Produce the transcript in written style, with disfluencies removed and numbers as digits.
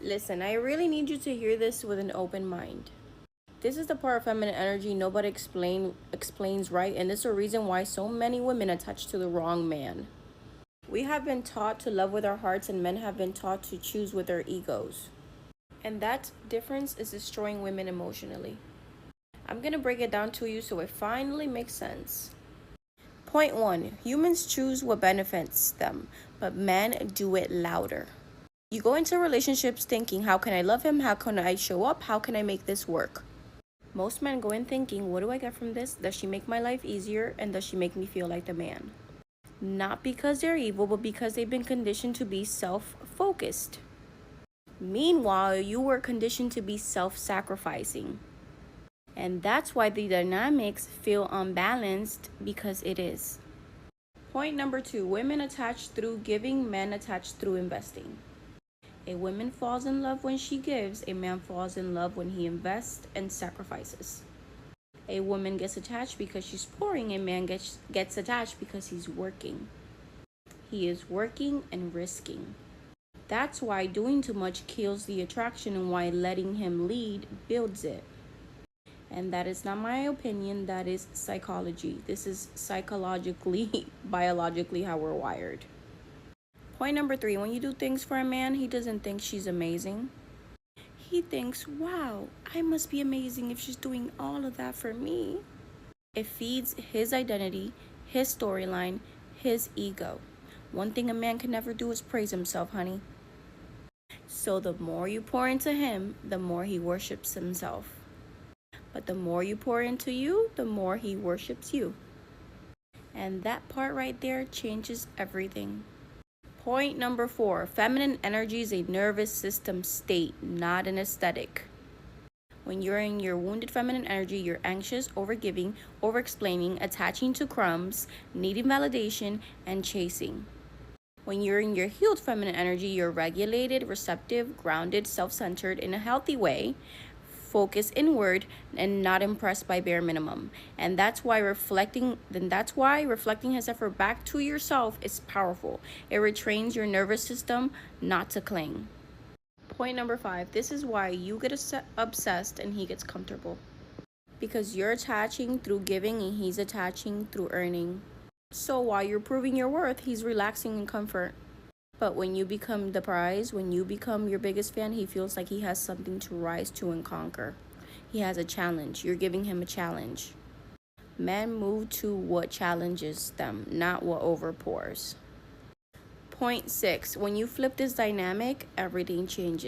Listen, I really need you to hear this with an open mind. This is the part of feminine energy nobody explains right, and this is a reason why so many women attach to the wrong man. We have been taught to love with our hearts, and men have been taught to choose with their egos. And that difference is destroying women emotionally. I'm gonna break it down to you so it finally makes sense. Point 1. Humans choose what benefits them, but men do it louder. You go into relationships thinking, how can I love him? How can I show up? How can I make this work? Most men go in thinking, what do I get from this? Does she make my life easier? And does she make me feel like the man? Not because they're evil, but because they've been conditioned to be self-focused. Meanwhile, you were conditioned to be self-sacrificing. And that's why the dynamics feel unbalanced, because it is. Point number 2. Women attach through giving, men attach through investing. A woman falls in love when she gives, a man falls in love when he invests and sacrifices. A woman gets attached because she's pouring, a man gets attached because he's working. He is working and risking. That's why doing too much kills the attraction and why letting him lead builds it. And that is not my opinion, that is psychology. This is psychologically, biologically how we're wired. Point number 3, when you do things for a man, he doesn't think she's amazing. He thinks, wow, I must be amazing if she's doing all of that for me. It feeds his identity, his storyline, his ego. One thing a man can never do is praise himself, honey. So the more you pour into him, the more he worships himself. But the more you pour into you, the more he worships you. And that part right there changes everything. Point number 4, feminine energy is a nervous system state, not an aesthetic. When you're in your wounded feminine energy, you're anxious, overgiving, overexplaining, attaching to crumbs, needing validation, and chasing. When you're in your healed feminine energy, you're regulated, receptive, grounded, self-centered in a healthy way, focus inward, and not impressed by bare minimum. And that's why reflecting his effort back to yourself is powerful. It retrains your nervous system not to cling. Point number 5, this is why you get obsessed and he gets comfortable. Because you're attaching through giving and he's attaching through earning. So while you're proving your worth, he's relaxing in comfort. But when you become the prize, when you become your biggest fan, he feels like he has something to rise to and conquer. He has a challenge. You're giving him a challenge. Men move to what challenges them, not what overpours. Point 6, when you flip this dynamic, everything changes.